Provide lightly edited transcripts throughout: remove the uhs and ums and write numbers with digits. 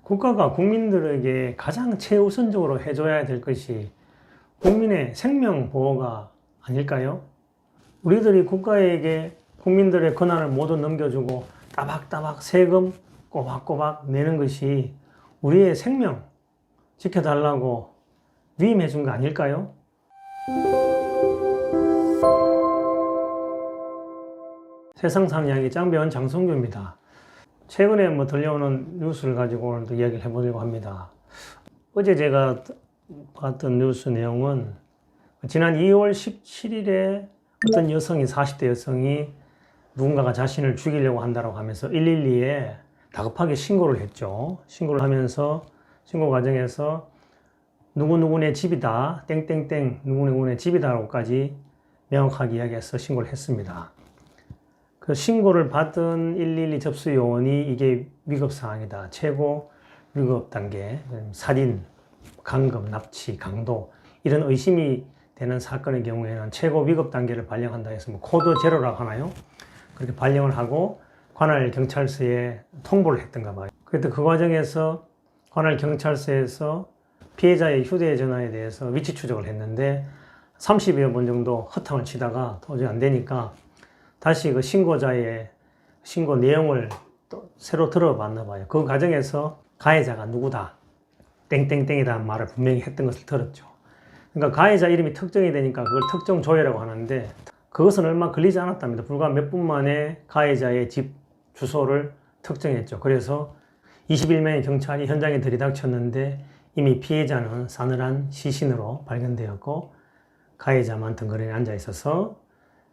국가가 국민들에게 가장 최우선적으로 해줘야 될 것이 국민의 생명 보호가 아닐까요? 우리들이 국가에게 국민들의 권한을 모두 넘겨주고 따박따박 세금 꼬박꼬박 내는 것이 우리의 생명 지켜달라고 위임해 준 거 아닐까요? 세상산 이야기 짱배원 장성규입니다. 최근에 들려오는 뉴스를 가지고 오늘도 이야기를 해보려고 합니다. 어제 제가 봤던 뉴스 내용은 지난 2월 17일에 어떤 여성이, 40대 여성이 누군가가 자신을 죽이려고 한다고 하면서 112에 다급하게 신고를 했죠. 신고를 하면서 신고 과정에서 누구누구네 집이다, 땡땡땡 누구누구네 집이다라고까지 명확하게 이야기해서 신고를 했습니다. 그 신고를 받은 112 접수 요원이 이게 위급 상황이다, 최고 위급 단계, 살인, 강금, 납치, 강도 이런 의심이 되는 사건의 경우에는 최고 위급 단계를 발령한다 해서 코드 제로라고 하나요? 그렇게 발령을 하고 관할 경찰서에 통보를 했던가 봐요. 그때 그 과정에서 관할 경찰서에서 피해자의 휴대전화에 대해서 위치 추적을 했는데 30여 번 정도 허탕을 치다가 도저히 안 되니까 다시 그 신고자의 신고 내용을 또 새로 들어봤나 봐요. 그 과정에서 가해자가 누구다, 땡땡땡이라는 말을 분명히 했던 것을 들었죠. 그러니까 가해자 이름이 특정이 되니까 그걸 특정 조회라고 하는데 그것은 얼마 걸리지 않았답니다. 불과 몇 분 만에 가해자의 집 주소를 특정했죠. 그래서 21명의 경찰이 현장에 들이닥쳤는데 이미 피해자는 싸늘한 시신으로 발견되었고 가해자만 덩그러니 앉아 있어서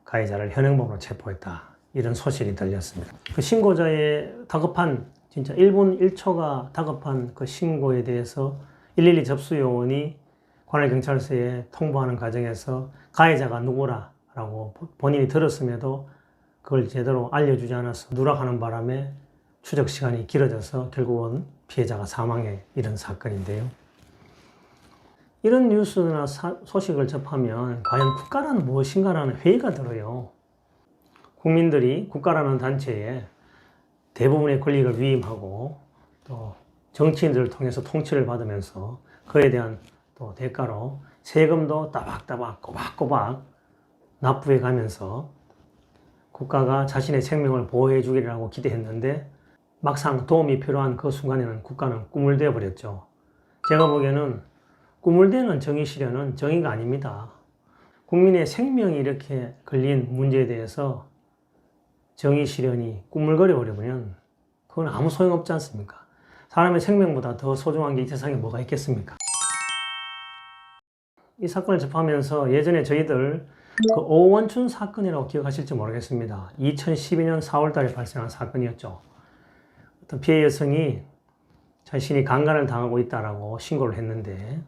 가해자를 현행범으로 체포했다, 이런 소식이 들렸습니다. 그 신고자의 다급한, 진짜 1분 1초가 다급한 그 신고에 대해서 112 접수 요원이 관할 경찰서에 통보하는 과정에서 가해자가 누구라고 본인이 들었음에도 그걸 제대로 알려주지 않아서 누락하는 바람에 추적 시간이 길어져서 결국은 피해자가 사망에 이른 사건인데요. 이런 뉴스나 소식을 접하면 과연 국가란 무엇인가라는 회의가 들어요. 국민들이 국가라는 단체에 대부분의 권력을 위임하고 또 정치인들을 통해서 통치를 받으면서 그에 대한 또 대가로 세금도 따박따박 꼬박꼬박 납부해 가면서 국가가 자신의 생명을 보호해 주기라고 기대했는데 막상 도움이 필요한 그 순간에는 국가는 꿈을 대어 버렸죠. 제가 보기에는 꿈을 대는 정의 실현은 정의가 아닙니다. 국민의 생명이 이렇게 걸린 문제에 대해서 정의 실현이 꾸물거려 버리면 그건 아무 소용없지 않습니까? 사람의 생명보다 더 소중한 게 이 세상에 뭐가 있겠습니까? 이 사건을 접하면서 예전에 저희들 그 오원춘 사건이라고 기억하실지 모르겠습니다. 2012년 4월 달에 발생한 사건이었죠. 어떤 피해 여성이 자신이 강간을 당하고 있다라고 신고를 했는데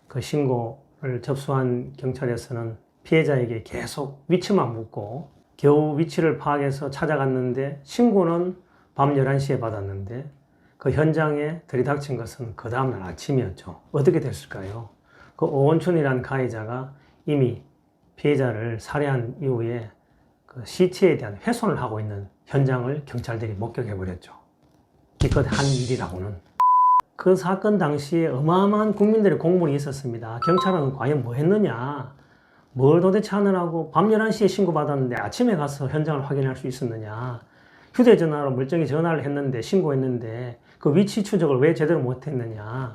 그 신고를 접수한 경찰에서는 피해자에게 계속 위치만 묻고 겨우 위치를 파악해서 찾아갔는데 신고는 밤 11시에 받았는데 그 현장에 들이닥친 것은 그 다음날 아침이었죠. 어떻게 됐을까요? 그 오원춘이라는 가해자가 이미 피해자를 살해한 이후에 그 시체에 대한 훼손을 하고 있는 현장을 경찰들이 목격해버렸죠. 기껏 한 일이라고는. 그 사건 당시에 어마어마한 국민들의 공분이 있었습니다. 경찰은 과연 뭐 했느냐? 뭘 도대체 하느라고 밤 11시에 신고받았는데 아침에 가서 현장을 확인할 수 있었느냐? 휴대전화로 멀쩡히 전화를 했는데 신고했는데 그 위치 추적을 왜 제대로 못했느냐?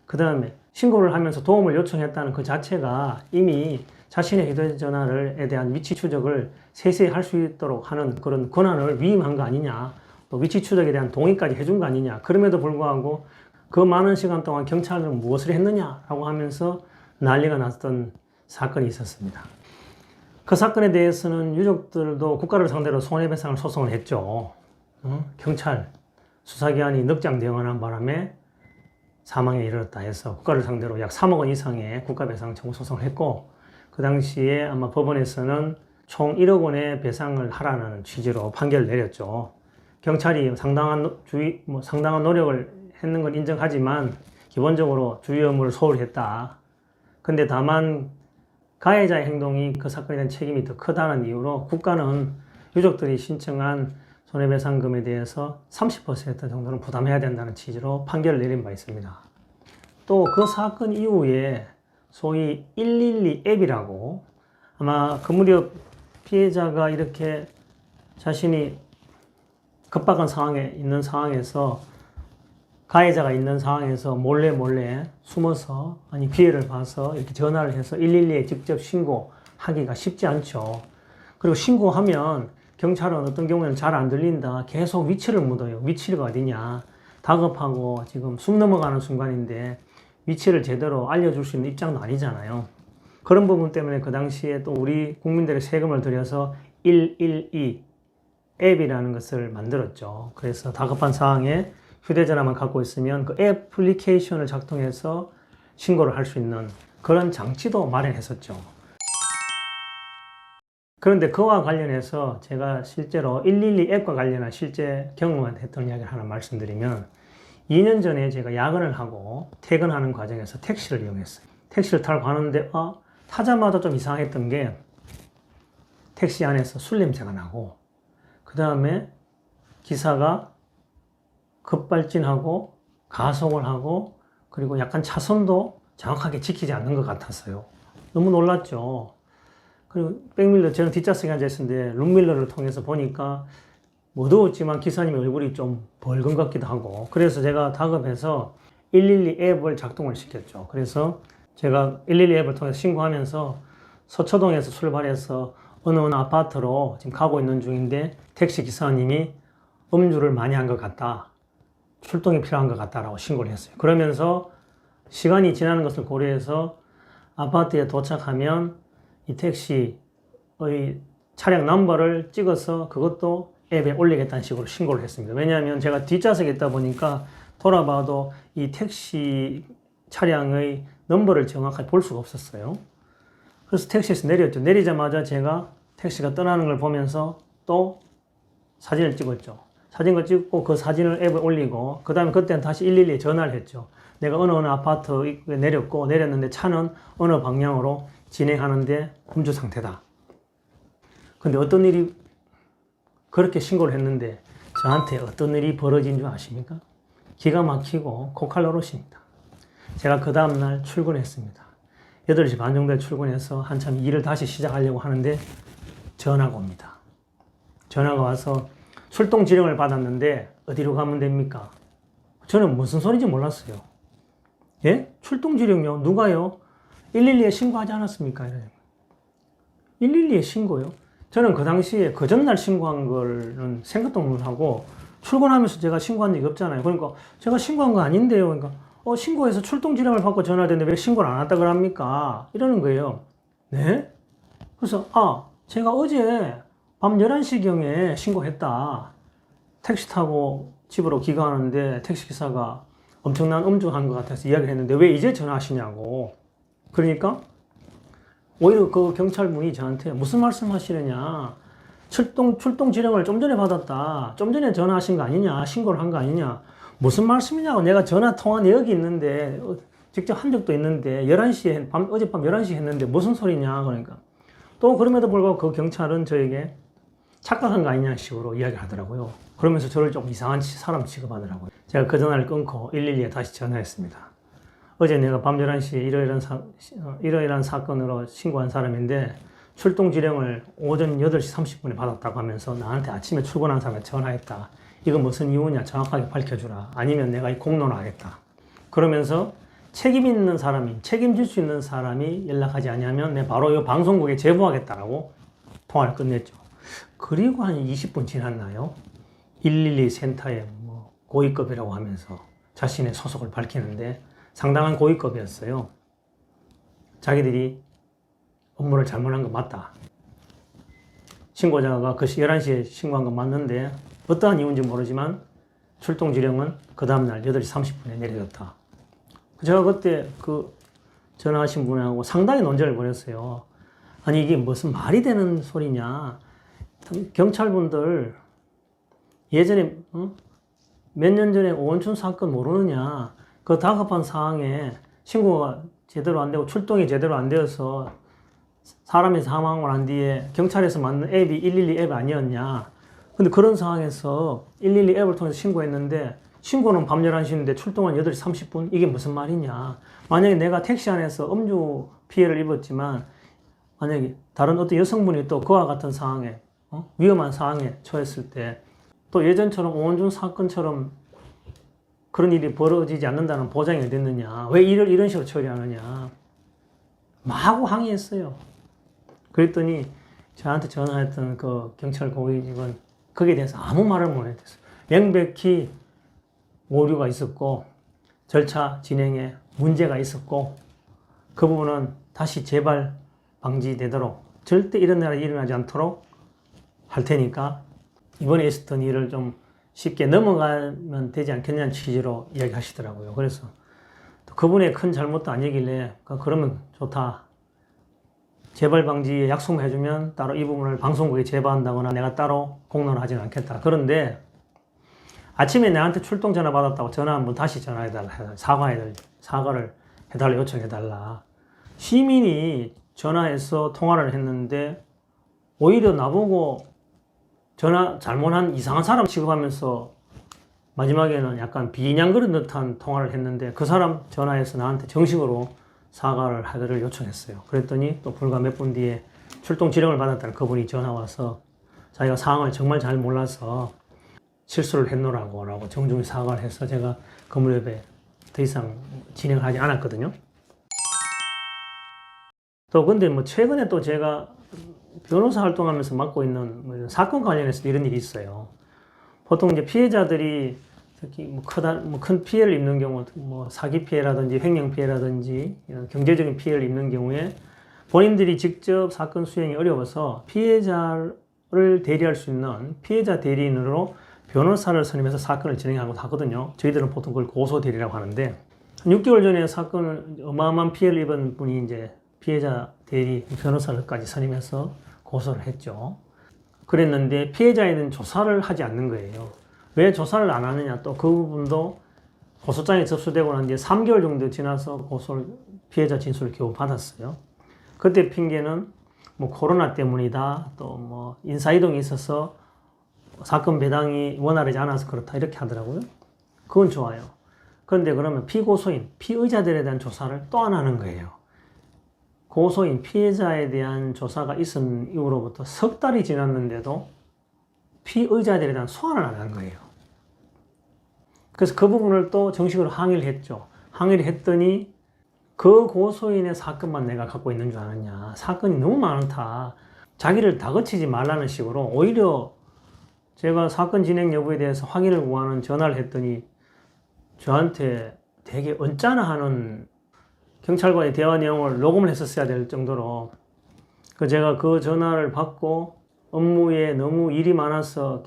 그 다음에 신고를 하면서 도움을 요청했다는 그 자체가 이미 자신의 휴대전화에 대한 위치 추적을 세세히 할 수 있도록 하는 그런 권한을 위임한 거 아니냐? 또 위치 추적에 대한 동의까지 해준 거 아니냐? 그럼에도 불구하고 그 많은 시간 동안 경찰은 무엇을 했느냐라고 하면서 난리가 났던 사건이 있었습니다. 그 사건에 대해서는 유족들도 국가를 상대로 손해배상 소송을 했죠. 경찰 수사기관이 넉장 대응하는 바람에 사망에 이르렀다 해서 국가를 상대로 약 3억 원 이상의 국가배상 청구 소송을 했고 그 당시에 아마 법원에서는 총 1억 원의 배상을 하라는 취지로 판결을 내렸죠. 경찰이 상당한 노력을 했는 건 인정하지만 기본적으로 주요 업무를 소홀히 했다. 근데 다만 가해자의 행동이 그 사건에 대한 책임이 더 크다는 이유로 국가는 유족들이 신청한 손해배상금에 대해서 30% 정도는 부담해야 된다는 취지로 판결을 내린 바 있습니다. 또 그 사건 이후에 소위 112 앱이라고 아마 그 무렵 피해자가 이렇게 자신이 급박한 상황에 있는 상황에서 가해자가 있는 상황에서 몰래 숨어서 아니 기회를 봐서 이렇게 전화를 해서 112에 직접 신고하기가 쉽지 않죠. 그리고 신고하면 경찰은 어떤 경우에는 잘 안 들린다. 계속 위치를 묻어요. 위치가 어디냐. 다급하고 지금 숨 넘어가는 순간인데 위치를 제대로 알려줄 수 있는 입장도 아니잖아요. 그런 부분 때문에 그 당시에 또 우리 국민들의 세금을 들여서 112 앱이라는 것을 만들었죠. 그래서 다급한 상황에 휴대전화만 갖고 있으면 그 애플리케이션을 작동해서 신고를 할 수 있는 그런 장치도 마련했었죠. 그런데 그와 관련해서 제가 실제로 112 앱과 관련한 실제 경험을 했던 이야기를 하나 말씀드리면 2년 전에 제가 야근을 하고 퇴근하는 과정에서 택시를 이용했어요. 택시를 타고 가는데 타자마자 좀 이상했던 게 택시 안에서 술 냄새가 나고 그 다음에 기사가 급발진하고 가속을 하고 그리고 약간 차선도 정확하게 지키지 않는 것 같았어요. 너무 놀랐죠. 그리고 백밀러, 저는 뒷좌석에 앉아있었는데 룸밀러를 통해서 보니까 어두웠지만 기사님 얼굴이 좀 벌건 같기도 하고 그래서 제가 다급해서 112 앱을 작동을 시켰죠. 그래서 제가 112 앱을 통해서 신고하면서 서초동에서 출발해서 어느 아파트로 지금 가고 있는 중인데 택시 기사님이 음주를 많이 한 것 같다. 출동이 필요한 것 같다라고 신고를 했어요. 그러면서 시간이 지나는 것을 고려해서 아파트에 도착하면 이 택시의 차량 넘버를 찍어서 그것도 앱에 올리겠다는 식으로 신고를 했습니다. 왜냐하면 제가 뒷좌석에 있다 보니까 돌아봐도 이 택시 차량의 넘버를 정확하게 볼 수가 없었어요. 그래서 택시에서 내렸죠. 내리자마자 제가 택시가 떠나는 걸 보면서 또 사진을 찍었죠. 사진을 찍고 그 사진을 앱에 올리고 그 다음에 그때는 다시 112에 전화를 했죠. 내가 어느 아파트 입구에 내렸는데 차는 어느 방향으로 진행하는데 음주 상태다. 근데 어떤 일이 그렇게 신고를 했는데 저한테 어떤 일이 벌어진 줄 아십니까? 기가 막히고 코칼 노릇입니다. 제가 그 다음날 출근했습니다. 8시 반 정도에 출근해서 한참 일을 다시 시작하려고 하는데 전화가 옵니다. 전화가 와서 출동 지령을 받았는데 어디로 가면 됩니까? 저는 무슨 소리인지 몰랐어요. 예? 출동 지령요? 누가요? 112에 신고하지 않았습니까? 112에 신고요? 저는 그 당시에 그 전날 신고한 거는 생각도 못 하고 출근하면서 제가 신고한 적이 없잖아요. 그러니까 제가 신고한 거 아닌데요. 그러니까 신고해서 출동 지령을 받고 전화했는데 왜 신고를 안 했다 그럽니까? 이러는 거예요. 네? 그래서 제가 어제 밤 11시경에 신고했다. 택시 타고 집으로 귀가하는데 택시기사가 엄청난 음주한 것 같아서 이야기를 했는데 왜 이제 전화하시냐고. 그러니까 오히려 그 경찰분이 저한테 무슨 말씀 하시느냐. 출동 지령을 좀 전에 받았다. 좀 전에 전화하신 거 아니냐. 신고를 한 거 아니냐. 무슨 말씀이냐고. 내가 전화 통화 내역이 있는데 직접 한 적도 있는데 11시에 어젯밤 11시에 했는데 무슨 소리냐. 그러니까 또 그럼에도 불구하고 그 경찰은 저에게 착각한 거 아니냐는 식으로 이야기를 하더라고요. 그러면서 저를 좀 이상한 사람 취급하더라고요. 제가 그 전화를 끊고 112에 다시 전화했습니다. 어제 내가 밤 11시에 이러이러한 사건으로 신고한 사람인데 출동 지령을 오전 8시 30분에 받았다고 하면서 나한테 아침에 출근한 사람에 전화했다. 이거 무슨 이유냐 정확하게 밝혀주라. 아니면 내가 이 공론을 하겠다. 그러면서 책임 있는 사람이, 책임질 수 있는 사람이 연락하지 않으면 내가 바로 이 방송국에 제보하겠다라고 통화를 끝냈죠. 그리고 한 20분 지났나요? 112 센터에 고위급이라고 하면서 자신의 소속을 밝히는데 상당한 고위급이었어요. 자기들이 업무를 잘못한 건 맞다. 신고자가 그 11시에 신고한 건 맞는데 어떠한 이유인지 모르지만 출동 지령은 그 다음날 8시 30분에 내려졌다. 제가 그때 그 전화하신 분하고 상당히 논쟁을 벌였어요. 아니 이게 무슨 말이 되는 소리냐. 경찰분들 예전에 몇 년 전에 오원춘 사건 모르느냐. 그 다급한 상황에 신고가 제대로 안 되고 출동이 제대로 안 되어서 사람이 사망을 한 뒤에 경찰에서 만든 앱이 112 앱 아니었냐. 근데 그런 상황에서 112 앱을 통해서 신고했는데 신고는 밤 11시인데 출동은 8시 30분? 이게 무슨 말이냐. 만약에 내가 택시 안에서 음주 피해를 입었지만 만약에 다른 어떤 여성분이 또 그와 같은 상황에 위험한 상황에 처했을 때 또 예전처럼 오원준 사건처럼 그런 일이 벌어지지 않는다는 보장이 어딨느냐. 왜 일을 이런 식으로 처리하느냐. 마구 항의했어요. 그랬더니 저한테 전화했던 그 경찰 고위직은 거기에 대해서 아무 말을 못 했어요. 명백히 오류가 있었고 절차 진행에 문제가 있었고 그 부분은 다시 재발 방지되도록 절대 이런 일이 일어나지 않도록 할 테니까 이번에 있었던 일을 좀 쉽게 넘어가면 되지 않겠냐는 취지로 이야기하시더라고요. 그래서 또 그분의 큰 잘못도 아니길래 그러면 좋다. 재발 방지에 약속만 해주면 따로 이 부분을 방송국에 제보한다거나 내가 따로 공론을 하지는 않겠다. 그런데 아침에 나한테 출동 전화 받았다고 전화 한번 다시 전화해달라. 사과를 해달라, 요청해달라. 시민이 전화해서 통화를 했는데 오히려 나보고 전화 잘못한 이상한 사람 취급하면서 마지막에는 약간 비인양그런 듯한 통화를 했는데 그 사람 전화해서 나한테 정식으로 사과를 하기를 요청했어요. 그랬더니 또 불과 몇 분 뒤에 출동 지령을 받았다는 그분이 전화 와서 자기가 상황을 정말 잘 몰라서 실수를 했노라고 정중히 사과를 해서 제가 건물협에 더 이상 진행을 하지 않았거든요. 또 근데 뭐 최근에 또 제가 변호사 활동하면서 맡고 있는 뭐 사건 관련해서 이런 일이 있어요. 보통 이제 피해자들이 특히 큰 피해를 입는 경우, 뭐 사기 피해라든지 횡령 피해라든지 이런 경제적인 피해를 입는 경우에 본인들이 직접 사건 수행이 어려워서 피해자를 대리할 수 있는 피해자 대리인으로 변호사를 선임해서 사건을 진행하고 하거든요. 저희들은 보통 그걸 고소 대리라고 하는데 6개월 전에 사건을 어마어마한 피해를 입은 분이 이제 피해자 대리 변호사를까지 선임해서 고소를 했죠. 그랬는데 피해자에 대한 조사를 하지 않는 거예요. 왜 조사를 안 하느냐, 또 그 부분도 고소장이 접수되고 난 뒤에 3개월 정도 지나서 피해자 진술을 겨우 받았어요. 그때 핑계는 뭐 코로나 때문이다, 또 뭐 인사이동이 있어서 사건 배당이 원활하지 않아서 그렇다, 이렇게 하더라고요. 그건 좋아요. 그런데 그러면 피고소인, 피의자들에 대한 조사를 또 안 하는 거예요. 고소인, 피해자에 대한 조사가 있은 이후로부터 석 달이 지났는데도 피의자들에 대한 소환을 안 한 거예요. 그래서 그 부분을 또 정식으로 항의를 했죠. 항의를 했더니 그 고소인의 사건만 내가 갖고 있는 줄 아느냐. 사건이 너무 많다. 자기를 다그치지 말라는 식으로 오히려 제가 사건 진행 여부에 대해서 확인을 구하는 전화를 했더니 저한테 되게 언짢아 하는 경찰과의 대화 내용을 녹음을 했었어야 될 정도로 제가 그 전화를 받고 업무에 너무 일이 많아서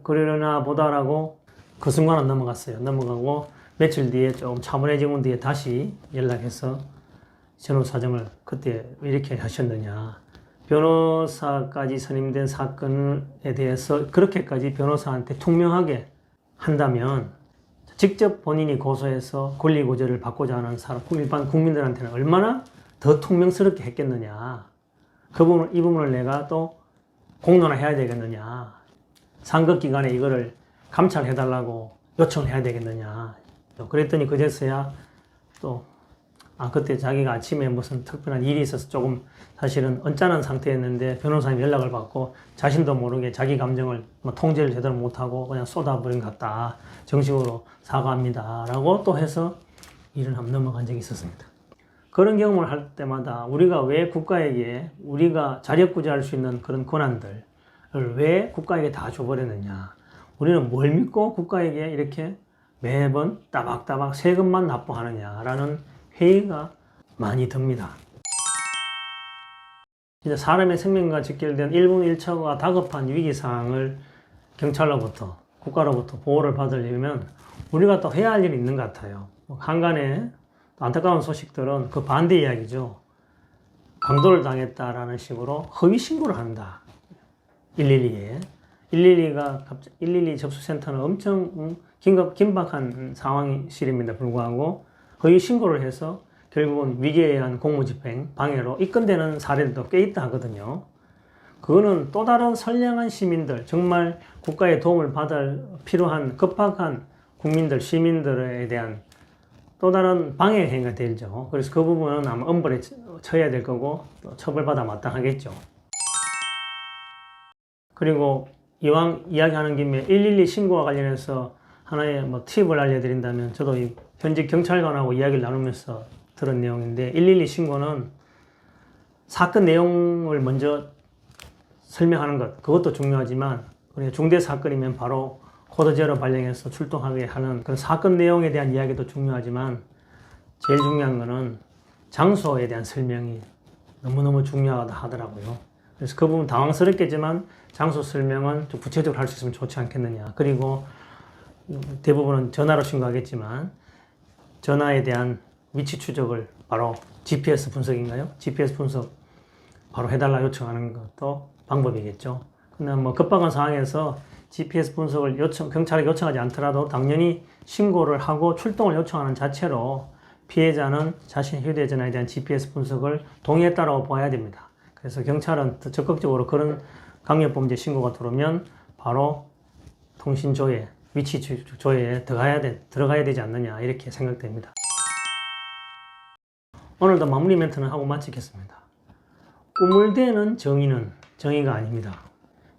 그러려나 보다라고 그 순간은 넘어갔어요. 넘어가고 며칠 뒤에 좀 차분해진 뒤에 다시 연락해서 전후 사정을 그때 왜 이렇게 하셨느냐. 변호사까지 선임된 사건에 대해서 그렇게까지 변호사한테 투명하게 한다면 직접 본인이 고소해서 권리구제를 받고자 하는 사람, 일반 국민들한테는 얼마나 더 투명스럽게 했겠느냐. 이 부분을 내가 또 공론화해야 되겠느냐. 상급기관에 이거를 감찰해달라고 요청을 해야 되겠느냐. 그랬더니 그제서야 또, 그때 자기가 아침에 무슨 특별한 일이 있어서 조금 사실은 언짢은 상태였는데 변호사님 연락을 받고 자신도 모르게 자기 감정을 통제를 제대로 못하고 그냥 쏟아버린 것 같다. 정식으로 사과합니다. 라고 또 해서 일을 한번 넘어간 적이 있었습니다. 그런 경험을 할 때마다 우리가 왜 국가에게 우리가 자력구제할 수 있는 그런 권한들을 왜 국가에게 다 줘버렸느냐. 우리는 뭘 믿고 국가에게 이렇게 매번 따박따박 세금만 납부하느냐라는 회의가 많이 듭니다. 진짜 사람의 생명과 직결된 1분 1초가 다급한 위기상황을 경찰로부터, 국가로부터 보호를 받으려면 우리가 또 해야 할 일이 있는 것 같아요. 한간에 안타까운 소식들은 그 반대 이야기죠. 강도를 당했다라는 식으로 허위 신고를 한다. 112에. 112 접수센터는 엄청 긴박한 상황실임에도 불구하고 허위 신고를 해서 결국은 위계에 의한 공무집행, 방해로 입건되는 사례들도 꽤 있다 하거든요. 그거는 또 다른 선량한 시민들, 정말 국가의 도움을 받을 필요한 급박한 국민들, 시민들에 대한 또 다른 방해 행위가 되죠. 그래서 그 부분은 아마 엄벌에 처해야 될 거고 또 처벌받아 마땅하겠죠. 그리고 이왕 이야기하는 김에 112 신고와 관련해서 하나의 뭐 팁을 알려드린다면, 저도 이 현직 경찰관하고 이야기를 나누면서 들은 내용인데, 112 신고는 사건 내용을 먼저 설명하는 것, 그것도 중요하지만, 중대 사건이면 바로 코드 제로 발령해서 출동하게 하는 그런 사건 내용에 대한 이야기도 중요하지만, 제일 중요한 거는 장소에 대한 설명이 너무너무 중요하다 하더라고요. 그래서 그 부분 당황스럽겠지만 장소 설명은 좀 구체적으로 할 수 있으면 좋지 않겠느냐. 그리고 대부분은 전화로 신고하겠지만 전화에 대한 위치 추적을 바로 GPS 분석인가요? GPS 분석 바로 해달라 요청하는 것도 방법이겠죠. 근데 뭐 급박한 상황에서 GPS 분석을 경찰에 요청하지 않더라도 당연히 신고를 하고 출동을 요청하는 자체로 피해자는 자신의 휴대전화에 대한 GPS 분석을 동의했다라고 봐야 됩니다. 그래서 경찰은 적극적으로 그런 강력범죄 신고가 들어오면 바로 통신조회, 위치 조회에 들어가야 되지 않느냐, 이렇게 생각됩니다. 오늘도 마무리 멘트는 하고 마치겠습니다. 꿈을 대는 정의는 정의가 아닙니다.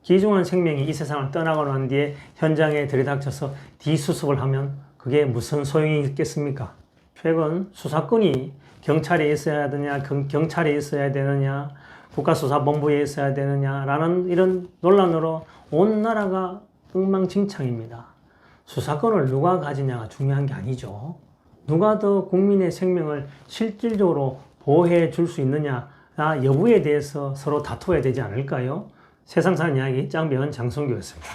귀중한 생명이 이 세상을 떠나고 난 뒤에 현장에 들이닥쳐서 뒤수습을 하면 그게 무슨 소용이 있겠습니까? 최근 수사권이 경찰에 있어야 되느냐, 경찰에 있어야 되느냐, 국가수사본부에 있어야 되느냐라는 이런 논란으로 온 나라가 엉망진창입니다. 수사권을 누가 가지냐가 중요한 게 아니죠. 누가 더 국민의 생명을 실질적으로 보호해 줄 수 있느냐 여부에 대해서 서로 다투어야 되지 않을까요? 세상 사는 이야기 짱배원 장성규였습니다.